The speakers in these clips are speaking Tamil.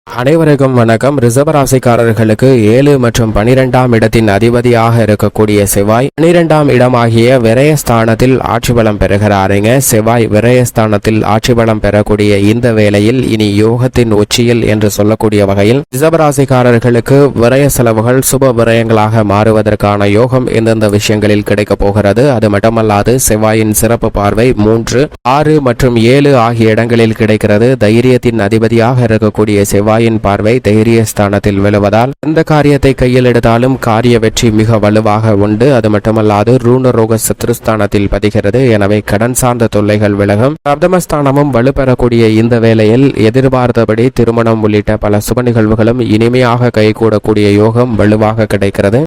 அனைவருக்கும் வணக்கம். ரிஷபராசிக்காரர்களுக்கு 7 மற்றும் 12ஆம் இடத்தின் அதிபதியாக இருக்கக்கூடிய செவ்வாய் 12ஆம் இடமாகிய விரயஸ்தானத்தில் ஆட்சி பலம் பெறுகிறாருங்க. செவ்வாய் விரயஸ்தானத்தில் ஆட்சி பலம் பெறக்கூடிய இந்த வேளையில் இனி யோகத்தின் உச்சியில் என்று சொல்லக்கூடிய வகையில் ரிஷபராசிக்காரர்களுக்கு விரய செலவுகள் சுப விரயங்களாக மாறுவதற்கான யோகம் எந்தெந்த விஷயங்களில் கிடைக்கப் போகிறது. அது மட்டுமல்லாது செவ்வாயின் சிறப்பு பார்வை 3, 6 மற்றும் 7 ஆகிய இடங்களில் கிடைக்கிறது. தைரியத்தின் அதிபதியாக இருக்கக்கூடிய செவ்வாய் பார்வை தைரிய ஸ்தானத்தில் விழுவதால் எந்த காரியத்தை கையில் எடுத்தாலும் காரிய வெற்றி மிக வலுவாக உண்டு. அது மட்டுமல்லாது ரூணரோக சத்ருஸ்தானத்தில் பதிகிறது. எனவே கடன் சார்ந்த தொல்லைகள் விலகும். சப்தமஸ்தானமும் வலுப்பெறக்கூடிய இந்த வேளையில் எதிர்பார்த்தபடி திருமணம் உள்ளிட்ட பல சுப நிகழ்வுகளும் இனிமையாக கைகூடக்கூடிய யோகம் வலுவாக கிடைக்கிறது.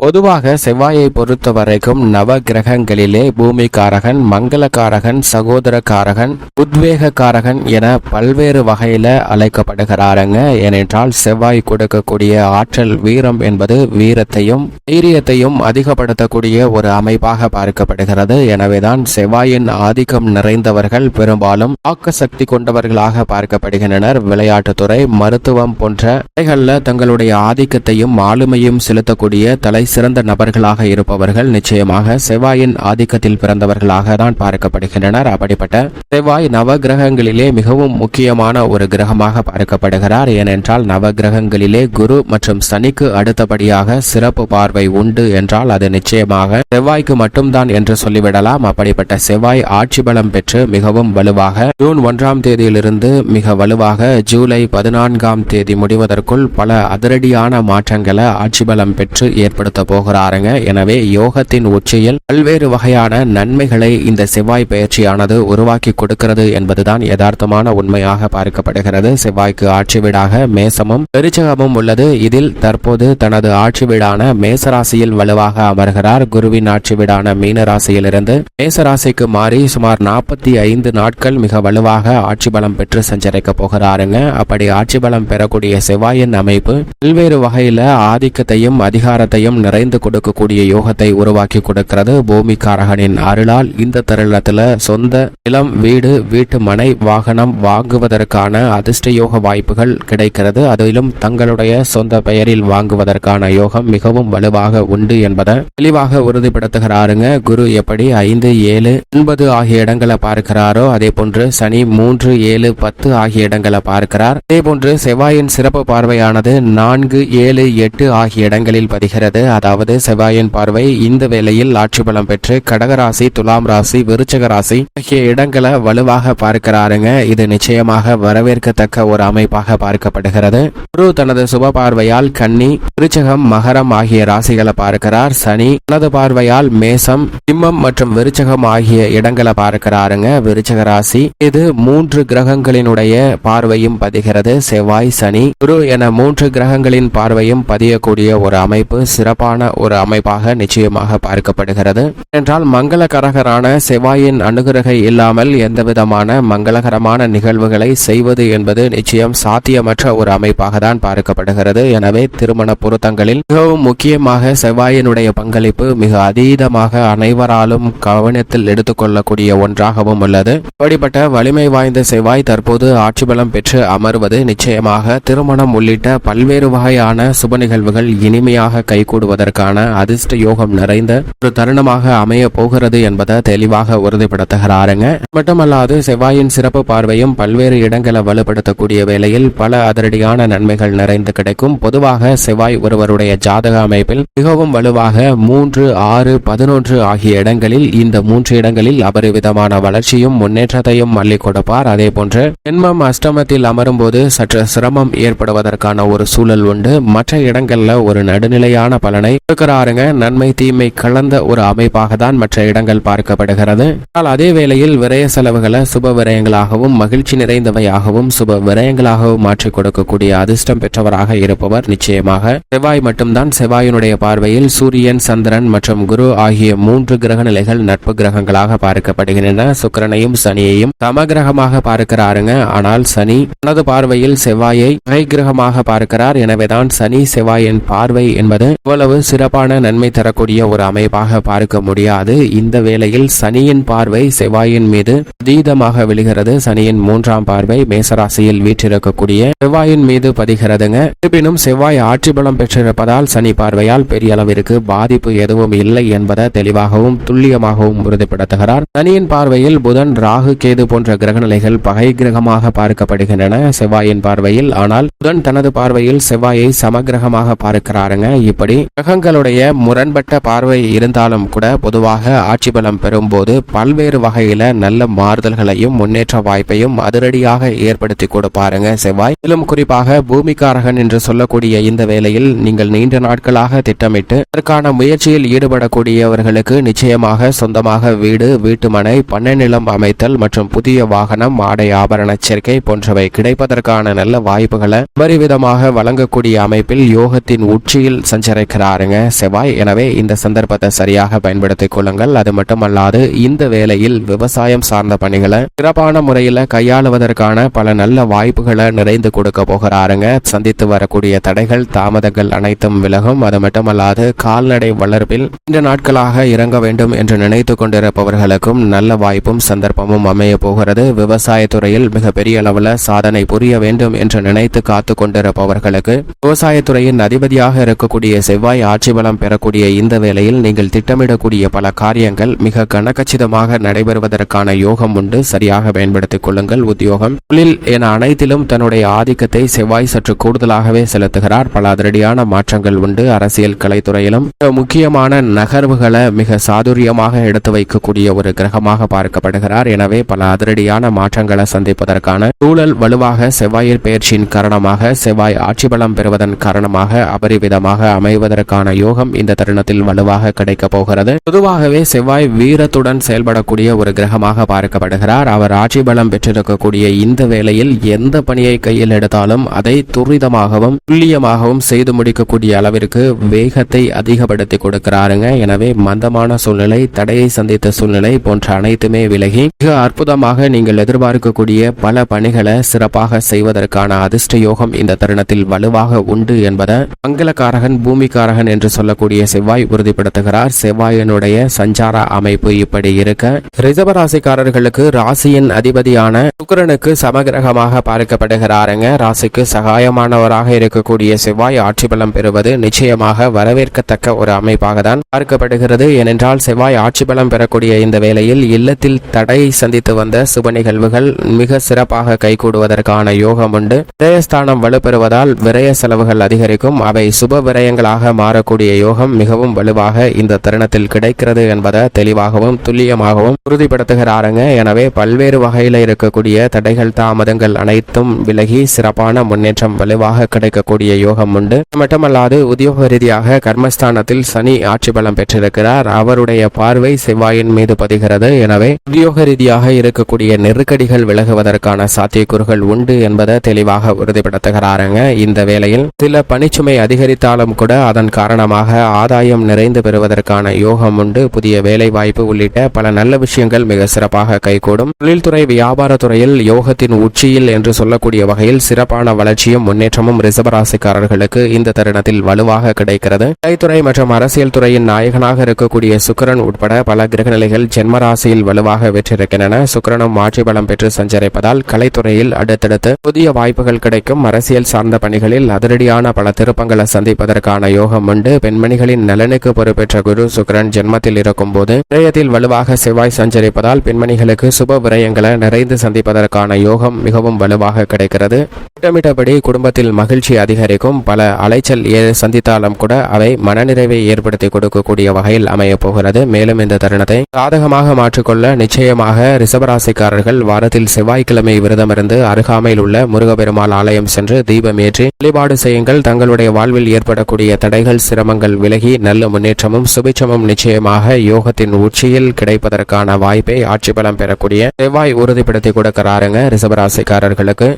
பொதுவாக செவ்வாயை பொறுத்த வரைக்கும் நவ கிரகங்களிலே பூமிக்காரகன், மங்களக்காரகன், சகோதரக்காரகன், உத்வேகக்காரகன் என பல்வேறு வகையில அழைக்கப்படுகிறாருங்க. ஏனென்றால் செவ்வாய் கொடுக்கக்கூடிய ஆற்றல் வீரம் என்பது வீரத்தையும் தைரியத்தையும் அதிகப்படுத்தக்கூடிய ஒரு அமைப்பாக பார்க்கப்படுகிறது. எனவேதான் செவ்வாயின் ஆதிக்கம் நிறைந்தவர்கள் பெரும்பாலும் ஆக்க சக்தி கொண்டவர்களாக பார்க்கப்படுகின்றனர். விளையாட்டுத்துறை, மருத்துவம் போன்ற துறைகள்ல தங்களுடைய ஆதிக்கத்தையும் ஆளுமையும் செலுத்தக்கூடிய தலை சிறந்த நபர்களாக இருப்பவர்கள் நிச்சயமாக செவ்வாயின் ஆதிக்கத்தில் பிறந்தவர்களாக தான் பார்க்கப்படுகின்றனர். அப்படிப்பட்ட செவ்வாய் நவ கிரகங்களிலே மிகவும் முக்கியமான ஒரு கிரகமாக பார்க்கப்படுகிறார். ஏனென்றால் நவ கிரகங்களிலே குரு மற்றும் சனிக்கு அடுத்தபடியாக சிறப்பு பார்வை உண்டு என்றால் அது நிச்சயமாக செவ்வாய்க்கு மட்டும்தான் என்று சொல்லிவிடலாம். அப்படிப்பட்ட செவ்வாய் ஆட்சி பலம் பெற்று மிகவும் வலுவாக ஜூன் 1ஆம் தேதியிலிருந்து மிக வலுவாக ஜூலை 14ஆம் தேதி முடிவதற்குள் பல அதிரடியான மாற்றங்களை ஆட்சி பலம் பெற்று ஏற்படுத்த போகிறாருங்க. எனவே யோகத்தின் உச்சியில் பல்வேறு வகையான நன்மைகளை இந்த செவ்வாய் பயிற்சியானது உருவாக்கி கொடுக்கிறது என்பதுதான் யதார்த்தமான உண்மையாக பார்க்கப்படுகிறது. செவ்வாய்க்கு ஆட்சி வீடாக மேசமும் விருச்சிகமும் உள்ளது. இதில் தற்போது தனது ஆட்சி வீடான மேசராசியில் வலுவாக அமர்கிறார். குருவின் ஆட்சி வீடான மீனராசியிலிருந்து மேசராசிக்கு மாறி சுமார் 45 நாட்கள் மிக வலுவாக ஆட்சி பலம் பெற்று சஞ்சரிக்க போகிறாருங்க. அப்படி ஆட்சி பலம் பெறக்கூடிய செவ்வாயின் அமைப்பு பல்வேறு வகையில ஆதிக்கத்தையும் அதிகாரத்தையும் நிறைந்து கொடுக்கக்கூடிய யோகத்தை உருவாக்கி கொடுக்கிறது. பூமிக்காரகனின் அருளால் இந்த தருணத்துல சொந்த நிலம், வீடு, வீட்டு மனை, வாகனம் வாங்குவதற்கான அதிர்ஷ்ட யோக வாய்ப்புகள் கிடைக்கிறது. அதிலும் தங்களுடைய சொந்த பெயரில் வாங்குவதற்கான யோகம் மிகவும் வலுவாக உண்டு என்பதை தெளிவாக உறுதிப்படுத்துகிறாருங்க. குரு எப்படி 5, 7, 9 ஆகிய இடங்களை பார்க்கிறாரோ அதே போன்று சனி 3, 7, 10 ஆகிய இடங்களை பார்க்கிறார். அதே போன்று செவ்வாயின் சிறப்பு பார்வையானது 4, 7, 8 ஆகிய இடங்களில் பதிகிறது. அதாவது செவ்வாயின் பார்வை இந்த வேளையில் ஆட்சி பலம் பெற்று கடகராசி, துலாம் ராசி, விருச்சிக ராசி ஆகிய இடங்களை வலுவாக பார்க்கிறாருங்க. இது நிச்சயமாக வரவேற்கத்தக்க ஒரு அமைப்பாக பார்க்கப்படுகிறது. குரு தனது சுப பார்வையால் கன்னி, விருச்சிகம், மகரம் ஆகிய ராசிகளை பார்க்கிறார். சனி தனது பார்வையால் மேசம், சிம்மம் மற்றும் விருச்சிகம் ஆகிய இடங்களை பார்க்கிறாருங்க. விருச்சிக ராசி இது 3 கிரகங்களினுடைய பார்வையும் பதிகிறது. செவ்வாய், சனி, குரு என 3 கிரகங்களின் பார்வையும் பதியக்கூடிய ஒரு அமைப்பு சிறப்பான ஒரு அமைப்பாக நிச்சயமாக பார்க்கப்படுகிறது. என்றால் மங்களகரகரான செவ்வாயின் அனுகிரகை இல்லாமல் எந்தவிதமான மங்களகரமான நிகழ்வுகளை செய்வது என்பது நிச்சயம் சாத்தியமற்ற ஒரு அமைப்பாக தான் பார்க்கப்படுகிறது. எனவே திருமண பொருத்தங்களில் மிகவும் முக்கியமாக செவ்வாயினுடைய பங்களிப்பு மிக அதீதமாக அனைவராலும் கவனத்தில் எடுத்துக்கொள்ளக்கூடிய ஒன்றாகவும் உள்ளது. அப்படிப்பட்ட வலிமை வாய்ந்த செவ்வாய் தற்போது ஆட்சி பலம் பெற்று அமர்வது நிச்சயமாக திருமணம் உள்ளிட்ட பல்வேறு வகையான சுப நிகழ்வுகள் இனிமையாக கைகூடுவதற்கான அதிர்ஷ்ட யோகம் நிறைந்த ஒரு தருணமாக அமைய போகிறது என்பதை தெளிவாக உறுதிப்படுத்துகிறாருங்க. மட்டுமல்லாது செவ்வாயின் சிறப்பு பார்வையும் பல்வேறு இடங்களை வலுப்படுத்தக்கூடிய வேளையில் பல அதிரடியான நன்மைகள் நிறைந்து கிடைக்கும். பொதுவாக செவ்வாய் ஒருவருடைய ஜாதக அமைப்பில் மிகவும் வலுவாக 3, 6, 11 ஆகிய இடங்களில் இந்த 3 இடங்களில் அபரிவிதமான வளர்ச்சியும் முன்னேற்றத்தையும் அள்ளி கொடுப்பார். அதே போன்று ஜென்மம் அஷ்டமத்தில் அமரும் போது சற்று சிரமம் ஏற்படுவதற்கான ஒரு சூழல் உண்டு. மற்ற இடங்கள்ல ஒரு நடுநிலையான பலனை கொடுக்கிறாருங்க. நன்மை தீமை கலந்த ஒரு அமைப்பாக தான் மற்ற இடங்கள் பார்க்கப்படுகிறது. ஆனால் அதே வேளையில் விரய செலவுகளை சுப விரயங்களாகவும் மகிழ்ச்சி நிறைந்தவையாகவும் சுப விரயங்களாகவும் மாற்றிக் கொடுக்கக்கூடிய அதிர்ஷ்டம் பெற்றவராக இருப்பவர் நிச்சயமாக செவ்வாய் மட்டும்தான். செவ்வாயினுடைய பார்வையில் சூரியன், சந்திரன் மற்றும் குரு ஆகிய 3 கிரக நிலைகள் நட்பு கிரகங்களாக பார்க்கப்படுகின்றன. சுக்கிரனையும் சனியையும் சமகிரகமாக பார்க்கிறாருங்க. ஆனால் சனி தனது பார்வையில் செவ்வாயை பகை கிரகமாக பார்க்கிறார். எனவேதான் சனி செவ்வாயின் பார்வை என்பது இவ்வளவு அவ்வளவு சிறப்பான நன்மை தரக்கூடிய ஒரு அமைப்பாக பார்க்க முடியாது. இந்த வேளையில் சனியின் பார்வை செவ்வாயின் மீது அதீதமாக விழுகிறது. சனியின் 3ஆம் பார்வை மேசராசியில் வீற்றிருக்கக்கூடிய செவ்வாயின் மீது பதிகிறதுங்க. இருப்பினும் செவ்வாய் ஆட்சி பலம் பெற்றிருப்பதால் சனி பார்வையால் பெரிய அளவிற்கு பாதிப்பு எதுவும் இல்லை என்பதை தெளிவாகவும் துல்லியமாகவும் உறுதிப்படுத்துகிறார். சனியின் பார்வையில் புதன், ராகு, கேது போன்ற கிரகநிலைகள் பகை கிரகமாக பார்க்கப்படுகின்றன செவ்வாயின் பார்வையில். ஆனால் புதன் தனது பார்வையில் செவ்வாயை சமகிரகமாக பார்க்கிறாருங்க. இப்படி கிரகங்களுடைய முரண்பட்ட பார்வை இருந்தாலும் கூட பொதுவாக ஆட்சி பலம் பெறும்போது பல்வேறு வகையில நல்ல மாறுதல்களையும் முன்னேற்ற வாய்ப்பையும் அதிரடியாக ஏற்படுத்தி கொடுப்பாருங்க செவ்வாய். மேலும் குறிப்பாக பூமிக்காரகன் என்று சொல்லக்கூடிய இந்த வேளையில் நீங்கள் நீண்ட நாட்களாக திட்டமிட்டு அதற்கான முயற்சியில் ஈடுபடக்கூடியவர்களுக்கு நிச்சயமாக சொந்தமாக வீடு, வீட்டுமனை, பண்ணை நிலம் அமைத்தல் மற்றும் புதிய வாகனம், ஆடை ஆபரண சேர்க்கை போன்றவை கிடைப்பதற்கான நல்ல வாய்ப்புகளை பரிவிதமாக வழங்கக்கூடிய அமைப்பில் யோகத்தின் உச்சியில் சஞ்சரிக்கிறாருங்க செவ்வாய். எனவே இந்த சந்தர்ப்பத்தை சரியாக பயன்படுத்திக் கொள்ளுங்கள். அது மட்டுமல்லாது இந்த வேளையில் விவசாயம் சார்ந்த பணிகளை சிறப்பான முறையில் கையாளுவதற்கான பல நல்ல வாய்ப்புகளை நிறைந்து கொடுக்க போகிறாருங்க. சந்தித்து வரக்கூடிய தடைகள், தாமதங்கள் அனைத்தும் விலகும். அது மட்டுமல்லாது கால்நடை வளர்ப்பில் இந்த நாட்களாக இறங்க வேண்டும் என்று நினைத்து கொண்டிருப்பவர்களுக்கும் நல்ல வாய்ப்பும் சந்தர்ப்பமும் அமைய போகிறது. விவசாயத்துறையில் மிகப்பெரிய அளவில் சாதனை புரிய வேண்டும் என்று நினைத்து காத்து கொண்டிருப்பவர்களுக்கு விவசாயத்துறையின் அதிபதியாக இருக்கக்கூடிய செவ்வாய் ஆட்சி பலம் பெறக்கூடிய இந்த வேளையில் நீங்கள் திட்டமிடக்கூடிய பல காரியங்கள் மிக கனகச்சிதமாக நடைபெறுவதற்கான யோகம் உண்டு. சரியாக பயன்படுத்திக் கொள்ளுங்கள். உத்தியோகம், தொழில் என அனைத்திலும் தன்னுடைய ஆதிக்கத்தை செவ்வாய் சற்று கூடுதலாகவே செலுத்துகிறார். பல அதிரடியான மாற்றங்கள் உண்டு. அரசியல், கலைத்துறையிலும் முக்கியமான நகர்வுகளை மிக சாதுரியமாக எடுத்து வைக்கக்கூடிய ஒரு கிரகமாக பார்க்கப்படுகிறார். எனவே பல அதிரடியான மாற்றங்களை சந்திப்பதற்கான சூழல் வலுவாக செவ்வாயின் பெயர்ச்சியின் காரணமாக, செவ்வாய் ஆட்சி பலம் பெறுவதன் காரணமாக அபரிவிதமாக அமைவதற்கான யோகம் இந்த தருணத்தில் வலுவாக கிடைக்க போகிறது. பொதுவாகவே செவ்வாய் வீரத்துடன் செயல்படக்கூடிய ஒரு கிரகமாக பார்க்கப்படுகிறார். அவர் ஆட்சி பலம் பெற்றிருக்கக்கூடிய இந்த வேளையில் எந்த பணியை கையில் எடுத்தாலும் அதை துரிதமாகவும் துல்லியமாகவும் செய்து முடிக்கக்கூடிய அளவிற்கு வேகத்தை அதிகப்படுத்தி கொடுக்கிறாருங்க. எனவே மந்தமான சூழ்நிலை, தடையை சந்தித்த சூழ்நிலை போன்ற அனைத்துமே விலகி மிக அற்புதமாக நீங்கள் எதிர்பார்க்கக்கூடிய பல பணிகளை சிறப்பாக செய்வதற்கான அதிர்ஷ்ட யோகம் இந்த தருணத்தில் வலுவாக உண்டு என்பதை மங்களகாரகன், பூமிக்காரகன் என்று சொல்லக்கூடிய செவ்வாய் உறுதிப்படுத்துகிறார். செவ்வாயினுடைய சஞ்சார அமைப்பு இப்படி இருக்க, ரிஷபராசிக்காரர்களுக்கு ராசியின் அதிபதியான சுக்கிரனுக்கு சமகிரகமாக பார்க்கப்படுகிறாருங்க. ராசிக்கு சகாயமானவராக இருக்கக்கூடிய செவ்வாய் ஆட்சி பலம் பெறுவது நிச்சயமாக வரவேற்கத்தக்க ஒரு அமைப்பாக தான் பார்க்கப்படுகிறது. ஏனென்றால் செவ்வாய் ஆட்சி பலம் பெறக்கூடிய இந்த வேளையில் இல்லத்தில் தடை சந்தித்து வந்த சுப நிகழ்வுகள் மிக சிறப்பாக கைகூடுவதற்கான யோகம் உண்டு. விரயஸ்தானம் வலுப்பெறுவதால் விரய செலவுகள் அதிகரிக்கும். அவை சுப விரயங்களாக மாறக்கூடிய யோகம் மிகவும் வலுவாக இந்த தருணத்தில் கிடைக்கிறது என்பதை தெளிவாகவும் துல்லியமாகவும் உறுதிப்படுத்துகிறாருங்க. எனவே பல்வேறு வகையில் இருக்கக்கூடிய தடைகள், தாமதங்கள் அனைத்தும் விலகி சிறப்பான முன்னேற்றம் வலுவாக கிடைக்கக்கூடிய யோகம் உண்டு. மட்டுமல்லாது உத்தியோக ரீதியாக கர்மஸ்தானத்தில் சனி ஆட்சி பலம் பெற்றிருக்கிறார். அவருடைய பார்வை செவ்வாயின் மீது பதிகிறது. எனவே உத்தியோக ரீதியாக இருக்கக்கூடிய நெருக்கடிகள் விலகுவதற்கான சாத்தியக்கூறுகள் உண்டு என்பதை தெளிவாக உறுதிப்படுத்துகிறாருங்க. இந்த வேளையில் சில பணிச்சுமை அதிகரித்தாலும் கூட அதன் காரணமாக ஆதாயம் நிறைந்து பெறுவதற்கான யோகம் உண்டு. புதிய வேலை வாய்ப்பு உள்ளிட்ட பல நல்ல விஷயங்கள் மிக சிறப்பாக கைகூடும். தொழில்துறை, வியாபாரத்துறையில் யோகத்தின் உச்சியில் என்று சொல்லக்கூடிய வகையில் சிறப்பான வளர்ச்சியும் முன்னேற்றமும் ரிஷபராசிக்காரர்களுக்கு இந்த தருணத்தில் வலுவாக கிடைக்கிறது. கலைத்துறை மற்றும் அரசியல் துறையின் நாயகனாக இருக்கக்கூடிய சுக்கிரன் உட்பட பல கிரகநிலைகள் ஜென்மராசியில் வலுவாக வெற்றிருக்கின்றன. சுக்கிரனும் ஆட்சி பலம் பெற்று சஞ்சரிப்பதால் கலைத்துறையில் அடுத்தடுத்து புதிய வாய்ப்புகள் கிடைக்கும். அரசியல் சார்ந்த பணிகளில் அதிரடியான பல திருப்பங்களை சந்திப்பதற்கான யோகம் உண்டு. பெண்மணிகளின் நலனுக்கு பொறுப்பேற்ற குரு சுக்கிரன் ஜென்மத்தில் இருக்கும் போது விரயத்தில் வலுவாக செவ்வாய் சஞ்சரிப்பதால் பெண்மணிகளுக்கு சுப விரயங்களை நிறைந்து சந்திப்பதற்கான யோகம் மிகவும் வலுவாக கிடைக்கிறது. திட்டமிட்டபடி குடும்பத்தில் மகிழ்ச்சி அதிகரிக்கும். பல அலைச்சல் சந்தித்தாலும் கூட அவை மனநிறைவை ஏற்படுத்தி கொடுக்கக்கூடிய வகையில் அமைய போகிறது. மேலும் இந்த தருணத்தை சாதகமாக மாற்றிக்கொள்ள நிச்சயமாக ரிஷபராசிக்காரர்கள் வாரத்தில் செவ்வாய்க்கிழமை விரதமிருந்து அருகாமையில் உள்ள முருகப்பெருமாள் ஆலயம் சென்று தீபம் ஏற்றி வழிபாடு செய்யுங்கள். தங்களுடைய வாழ்வில் ஏற்படக்கூடிய தடைகள், சிரமங்கள் விலகி நல்ல முன்னேற்றமும் சுபிட்சமும் நிச்சயமாக யோகத்தின் உச்சியில் கிடைப்பதற்கான வாய்ப்பை ஆட்சி பலம் பெறக்கூடிய செவ்வாய் உறுதிப்படுத்தி கொடுக்கிறாருங்க ரிஷபராசிக்காரர்களுக்கு.